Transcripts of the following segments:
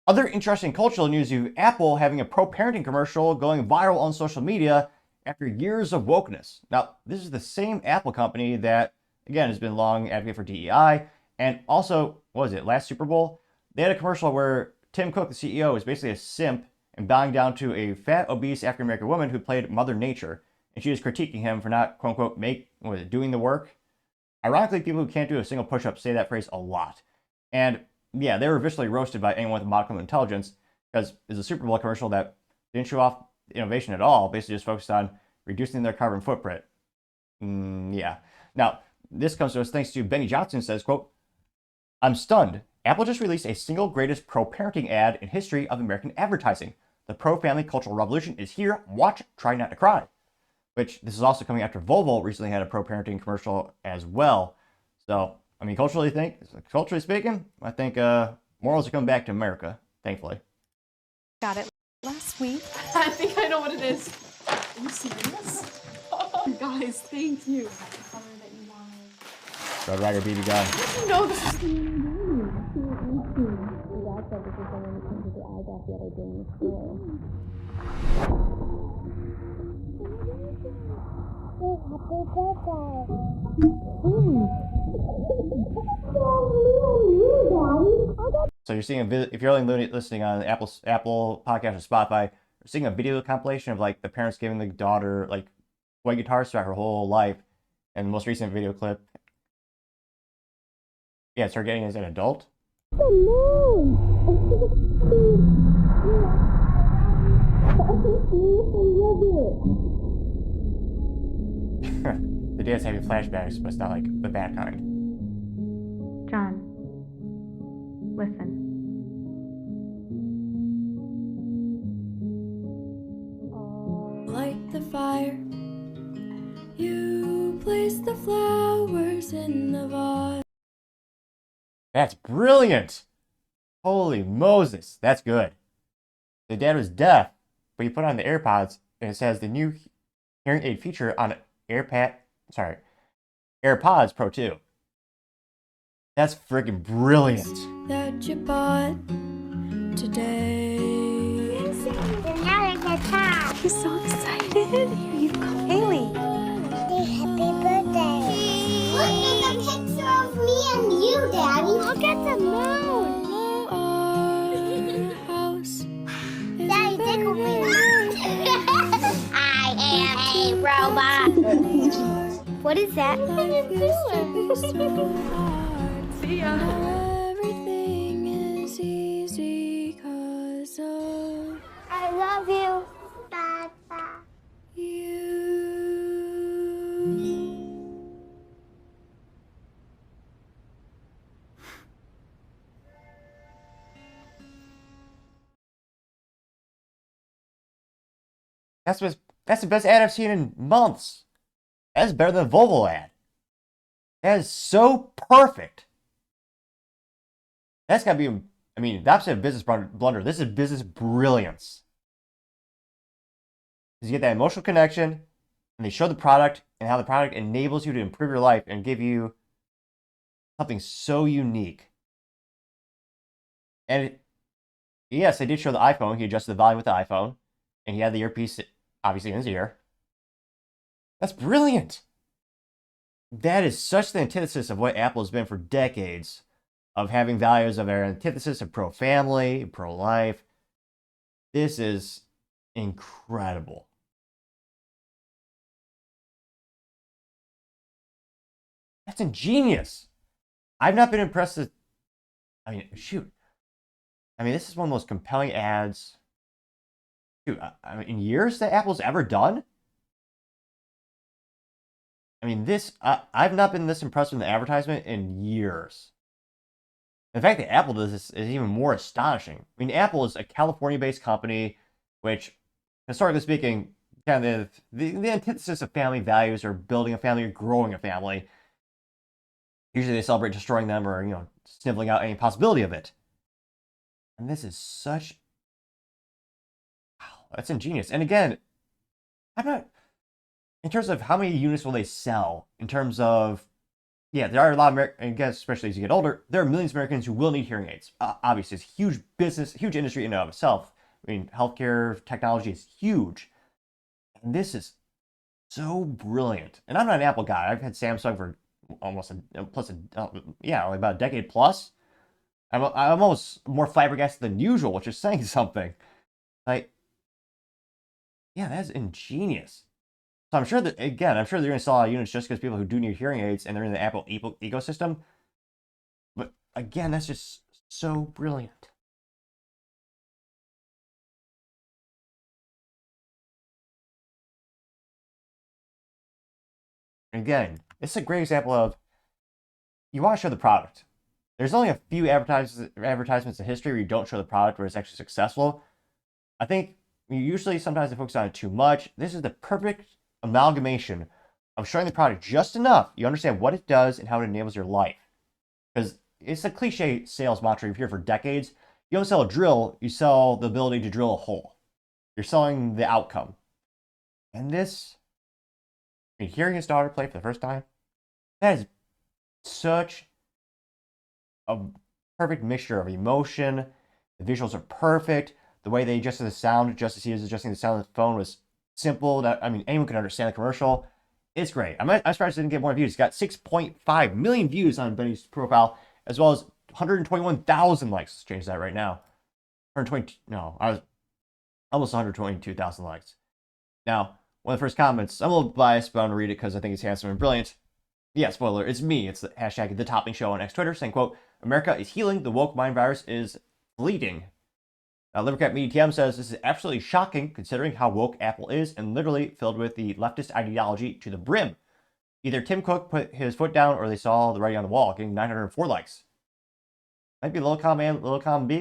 Other interesting cultural news: you have Apple having a pro-parenting commercial going viral on social media after years of wokeness. Now, this is the same Apple company that, again, has been long advocate for DEI, and also, what was it, last Super Bowl? They had a commercial where Tim Cook, the CEO, is basically a simp and bowing down to a fat, obese African American woman who played Mother Nature, and she was critiquing him for not, quote unquote, doing the work. Ironically, people who can't do a single push-up say that phrase a lot. And yeah, they were viciously roasted by anyone with modicum of intelligence because it's a Super Bowl commercial that didn't show off innovation at all, basically just focused on reducing their carbon footprint. Yeah. Now, this comes to us thanks to Benny Johnson, says, quote, "I'm stunned. Apple just released a single greatest pro-parenting ad in history of American advertising. The pro-family cultural revolution is here. Watch, try not to cry." Which, this is also coming after Volvo recently had a pro-parenting commercial as well. So, I mean, culturally speaking, I think morals are coming back to America, thankfully. Got it last week. I think I know what it is. Are you serious? Oh, guys, thank you. The color that you wanted. Red Ryder BB gun. How did you know this was So you're seeing if you're only listening on Apple Podcast or Spotify, you're seeing a video compilation of like the parents giving the daughter like toy guitars throughout her whole life, and the most recent video clip, yeah, it's her getting as an adult. The dad's having flashbacks, but it's not like the bad kind. John, listen. Light the fire. You place the flowers in the vase. That's brilliant! Holy Moses, that's good. The dad was deaf, but he put on the AirPods, and it says the new hearing aid feature on AirPods Pro 2. That's freaking brilliant. That you bought today. He's so excited. Here you go, Haley. Happy birthday. Look at the picture of me and you, Daddy. Look at the moon. Daddy, tickle me. I am a robot. What is that? What are you doing? See ya. Everything is easy 'cause of I love you. Bye-bye. you. That's the best ad I've seen in months. That's better than the Volvo ad. That is so perfect. That's gotta be, I mean, the opposite of business blunder. This is business brilliance. Because you get that emotional connection, and they show the product and how the product enables you to improve your life and give you something so unique. And yes, they did show the iPhone. He adjusted the volume with the iPhone, and he had the earpiece obviously in his ear. That's brilliant. That is such the antithesis of what Apple has been for decades, of having values of their antithesis of pro-family, pro-life. This is incredible. That's ingenious. I've not been impressed with, I mean, shoot. I mean, this is one of the most compelling ads, shoot, I mean, in years that Apple's ever done. I mean, I've not been this impressed with the advertisement in years. The fact that Apple does this is even more astonishing. I mean, Apple is a California-based company, which, historically speaking, kind of the antithesis of family values are building a family or growing a family. Usually they celebrate destroying them or, sniveling out any possibility of it. And this is such, wow, that's ingenious. And again, I'm not, in terms of how many units will they sell, in terms of yeah, there are a lot of Americans, I guess, especially as you get older, there are millions of Americans who will need hearing aids. Obviously, it's a huge business, huge industry in and of itself. I mean, healthcare technology is huge. And this is so brilliant. And I'm not an Apple guy. I've had Samsung for almost only about a decade plus. I'm almost more flabbergasted than usual, which is saying something. Like, yeah, that's ingenious. So I'm sure that, again, I'm sure they're going to sell a lot of units just because people who do need hearing aids and they're in the Apple ecosystem. But again, that's just so brilliant. Again, this is a great example of you want to show the product. There's only a few advertisements in history where you don't show the product where it's actually successful. I think usually sometimes they focus on it too much. This is the perfect amalgamation of showing the product just enough. You understand what it does and how it enables your life. Because it's a cliche sales mantra you've heard for decades. You don't sell a drill, you sell the ability to drill a hole. You're selling the outcome. And this, I mean, hearing his daughter play for the first time, that is such a perfect mixture of emotion. The visuals are perfect. The way they adjusted the sound, just as he was adjusting the sound of the phone, was simple. I mean, anyone can understand the commercial. It's great. I'm surprised it didn't get more views. It's got 6.5 million views on Benny's profile, as well as 121,000 likes. Let's change that right now. I was almost 122,000 likes. Now, one of the first comments, I'm a little biased, but I'm going to read it because I think it's handsome and brilliant. Yeah, spoiler, it's me. It's the hashtag The Topping Show on X Twitter saying, quote, America is healing, the woke mind virus is fleeting. Livercat Media TM says this is absolutely shocking considering how woke Apple is and literally filled with the leftist ideology to the brim. Either Tim Cook put his foot down or they saw the writing on the wall, getting 904 likes. Might be little column A, little column B.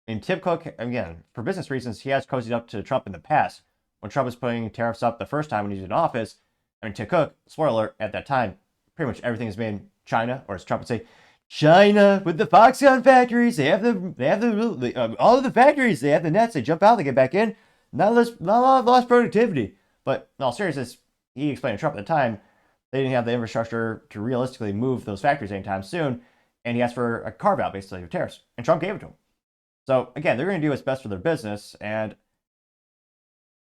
I mean, Tim Cook, again, for business reasons, he has cozied up to Trump in the past. When Trump was putting tariffs up the first time when he was in office, I mean, Tim Cook, spoiler alert, at that time, pretty much everything is made in China, or as Trump would say, China with the Foxconn factories. They have all of the factories. They have the nets. They jump out. They get back in. Not a lot of lost productivity. But in all seriousness, he explained to Trump at the time they didn't have the infrastructure to realistically move those factories anytime soon, and he asked for a carve out basically of tariffs, and Trump gave it to him. So again, they're going to do what's best for their business, and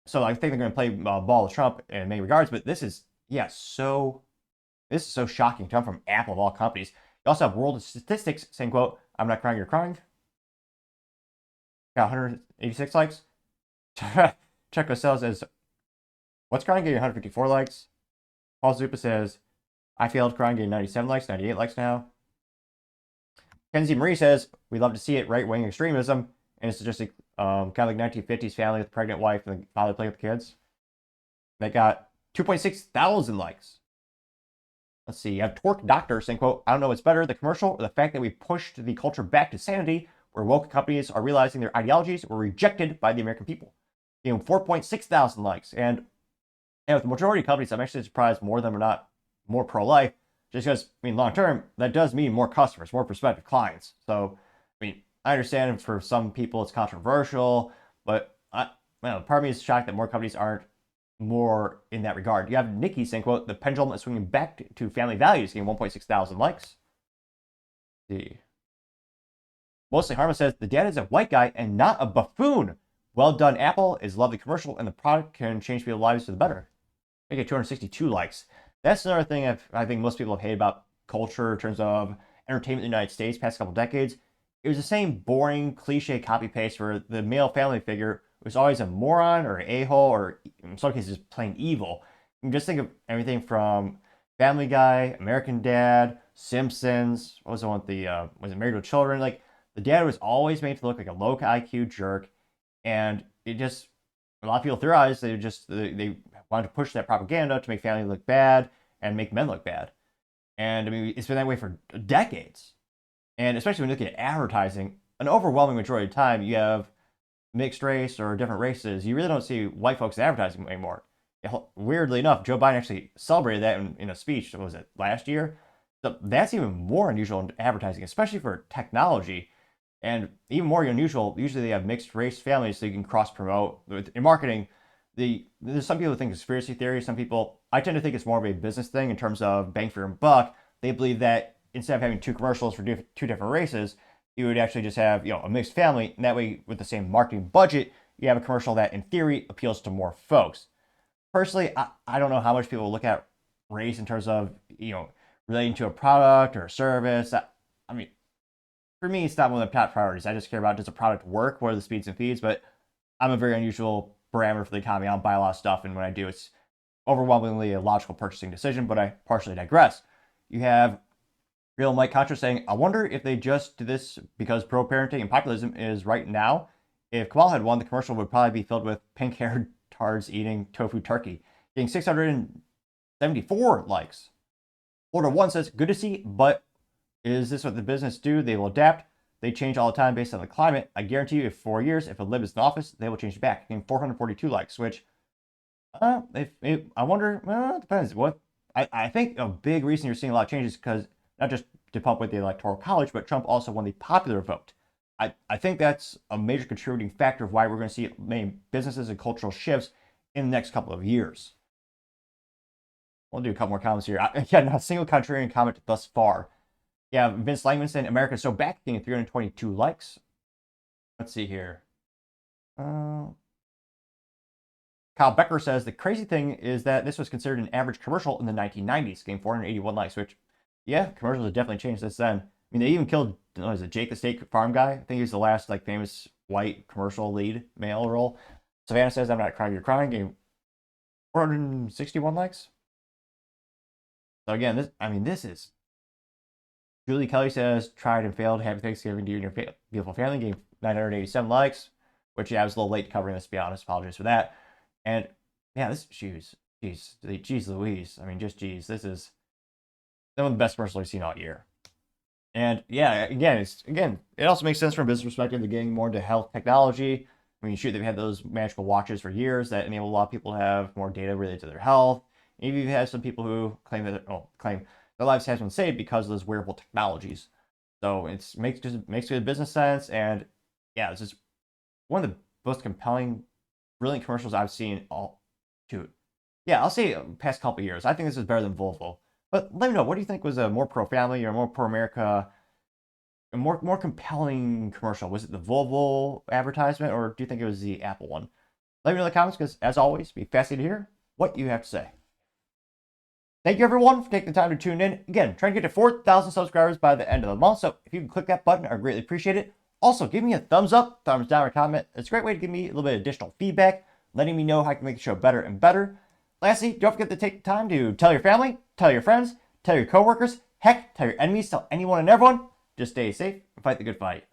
so I think they're going to play ball with Trump in many regards. But this is so shocking to come from Apple of all companies. You also have World of Statistics saying, quote, I'm not crying, you're crying. Got 186 likes. Checo Sells says, what's crying? Getting 154 likes. Paul Zupa says, I failed crying, getting 97 likes, 98 likes now. Kenzie Marie says, we love to see it, right-wing extremism. And it's just kind of like 1950s family with a pregnant wife and the father playing with the kids. That got 2.6 thousand likes. Let's see, you have Torque Doctor saying, quote, I don't know what's better, the commercial or the fact that we pushed the culture back to sanity where woke companies are realizing their ideologies were rejected by the American people. You know, 4.6 thousand likes. And with the majority of companies, I'm actually surprised more of them are not more pro-life, just because, I mean, long term, that does mean more customers, more prospective clients. So, I mean, I understand for some people it's controversial, but part of me is shocked that more companies aren't more in that regard. You have Nikki saying, quote, the pendulum is swinging back to family values, getting 1.6 thousand likes. Let's see. Mostly Harma says, the dad is a white guy and not a buffoon. Well done, Apple. Is lovely commercial, and the product can change people's lives for the better. I get 262 likes. That's another thing I think most people have hated about culture in terms of entertainment in the United States past couple decades. It was the same boring, cliche copy-paste where the male family figure was always a moron or an a-hole or in some cases plain evil. You can just think of everything from Family Guy, American Dad, Simpsons, what was the one with the, was it Married with Children? Like, the dad was always made to look like a low IQ jerk, and it just, a lot of people theorized they wanted to push that propaganda to make family look bad and make men look bad. And I mean, it's been that way for decades. And especially when you look at advertising, an overwhelming majority of the time you have mixed race or different races, you really don't see white folks in advertising anymore. Weirdly enough, Joe Biden actually celebrated that in a speech, what was it, last year? So that's even more unusual in advertising, especially for technology. And even more unusual, usually they have mixed race families so you can cross-promote. In marketing, there's some people who think it's conspiracy theory. Some people, I tend to think it's more of a business thing in terms of bang for your buck. they believe that instead of having two commercials for two different races, you would actually just have, a mixed family. And that way, with the same marketing budget, you have a commercial that, in theory, appeals to more folks. Personally, I don't know how much people look at race in terms of, relating to a product or a service. I mean, for me, it's not one of the top priorities. I just care about, does a product work? What are the speeds and feeds? But I'm a very unusual parameter for the economy. I don't buy a lot of stuff, and when I do, it's overwhelmingly a logical purchasing decision, but I partially digress. You have Real Mike Contra saying, I wonder if they just do this because pro-parenting and populism is right now. If Kamal had won, the commercial would probably be filled with pink-haired tards eating tofu turkey, getting 674 likes. Florida 1 says, good to see, but is this what the business do? They will adapt. They change all the time based on the climate. I guarantee you, if 4 years, if a lib is in office, they will change it back. Getting 442 likes, which, I wonder, it depends. I think a big reason you're seeing a lot of changes is because, not just to pump with the Electoral College, but Trump also won the popular vote. I think that's a major contributing factor of why we're going to see many businesses and cultural shifts in the next couple of years. We'll do a couple more comments here. Again, not a single contrarian comment thus far. Yeah, Vince Langman saying America's so back, getting 322 likes. Let's see here. Kyle Becker says the crazy thing is that this was considered an average commercial in the 1990s, getting 481 likes, which, yeah, commercials have definitely changed since then. I mean, they even killed, was it Jake the Steak Farm guy? I think he was the last famous white commercial lead male role. Savannah says I'm not crying, you're crying, getting 461 likes. So again, this is. Julie Kelly says tried and failed. Happy Thanksgiving to you and your beautiful family. Getting 987 likes, which I was a little late covering this, to be honest. Apologize for that. And yeah, geez Louise. I mean, just geez. This is one of the best commercials I've seen all year. And yeah, again, it also makes sense from a business perspective. They're getting more into health technology. I mean, shoot, they've had those magical watches for years that enable a lot of people to have more data related to their health. Maybe you've had some people who claim their lives has been saved because of those wearable technologies. So it makes good business sense. And yeah, this is one of the most compelling, brilliant commercials I've seen I'll say past couple years. I think this is better than Volvo. But let me know, what do you think was a more pro-family or more pro-America, a more compelling commercial? Was it the Volvo advertisement, or do you think it was the Apple one? Let me know in the comments, because as always, be fascinated to hear what you have to say. Thank you, everyone, for taking the time to tune in. Again, trying to get to 4,000 subscribers by the end of the month, so if you can click that button, I'd greatly appreciate it. Also, give me a thumbs up, thumbs down, or comment. It's a great way to give me a little bit of additional feedback, letting me know how I can make the show better and better. Lastly, don't forget to take the time to tell your family, tell your friends, tell your coworkers, heck, tell your enemies, tell anyone and everyone. Just stay safe and fight the good fight.